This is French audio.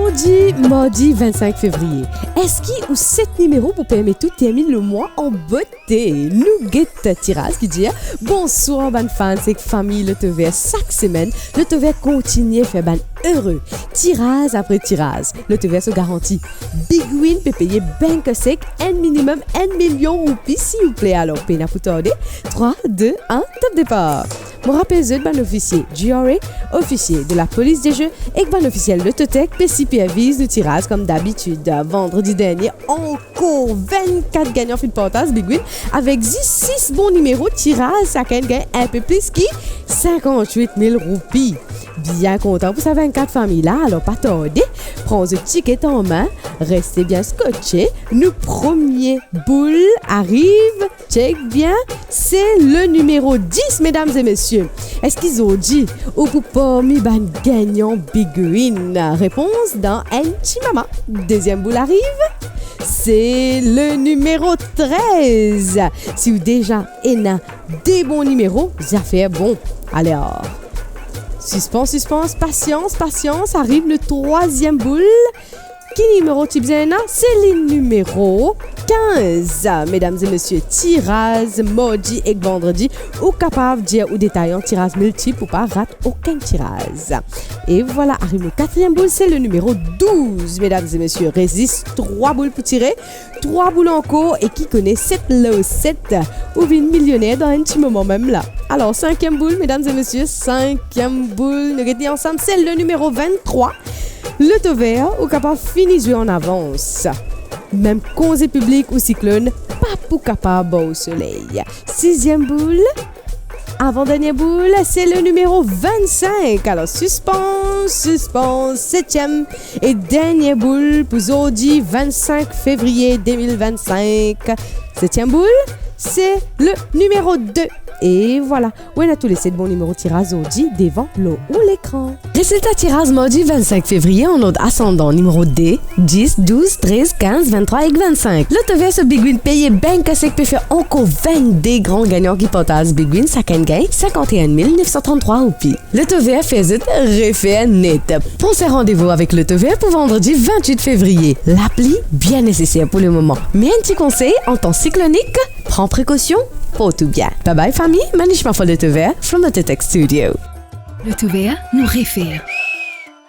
Aujourd'hui, mardi 25 février. Est-ce qu'il y a 7 numéros pour permettre tout terminer le mois en beauté? Nous guettons Tiraz qui dit bonsoir, ban fans et famille le TV. Chaque semaine, le TV continue à faire ban heureux. Tiraz après Tiraz. Le TV se garantit. Big Win peut payer ben que sec, un minimum 1 million de roupies, s'il vous plaît. Alors, peine à pour tarder. 3, 2, 1, top départ. Je rappelle que ban officier GRA, officier de la police des jeux et ban officiel de Totec, PCP avise de Tiraz comme d'habitude. Vendredi dernier, encore 24 gagnants fit portage Big Win avec 6 bons numéros. Tiraz, ça gagne un peu plus qui 58 000 roupies. Bien content pour ces 24 familles-là, alors pas tarder, prends le ticket en main, restez bien scotché. Le premier boule arrive, check bien, c'est le numéro 10, mesdames et messieurs. Est-ce qu'ils ont dit ou pour parmi ban gagnant Big Win? Réponse dans un petit maman. Deuxième boule arrive. C'est le numéro 13. Si vous déjà des bons numéros, ça fait bon. Alors, suspense, patience, arrive le troisième boule. Qui numéro type Zena? C'est le numéro 15. Mesdames et messieurs, tirage mardi et vendredi, ou capable de dire ou détaillant tirage multiple ou pas rate aucun tirage. Et voilà, arrive le quatrième boule, c'est le numéro 12. Mesdames et messieurs, résiste 3 boules pour tirer, 3 boules en cours et qui connaît 7 low 7 ou vient millionnaire dans un petit moment même là. Alors, cinquième boule, mesdames et messieurs, cinquième boule, nous regardons ensemble, c'est le numéro 23. Le taux vert, ou capable fini jouer en avance. Même congé public ou cyclone, pas pour capable au soleil. Sixième boule. Avant-dernière boule, c'est le numéro 25. Alors, suspense. Septième et dernière boule pour aujourd'hui, 25 février 2025. Septième boule, c'est le numéro 2. Et voilà, on a tous les 7 bons numéros tirage aujourd'hui devant l'eau ou l'écran. Résultat tirage mardi 25 février en ordre ascendant numéro D, 10, 12, 13, 15, 23 et 25. Le TV ce Big Win payé ben que c'est peut faire encore 22 grands gagnants qui partagent Big Win, ça gagne 51 933 roupies. Le TV fait refait net. Pensez rendez-vous avec le TV pour vendredi 28 février. L'appli bien nécessaire pour le moment. Mais un petit conseil en temps cyclonique, prends précaution pour tout bien. Bye bye famille, Manish Mafol de TV from the Tech Studio. Le Tuvea nous réfère.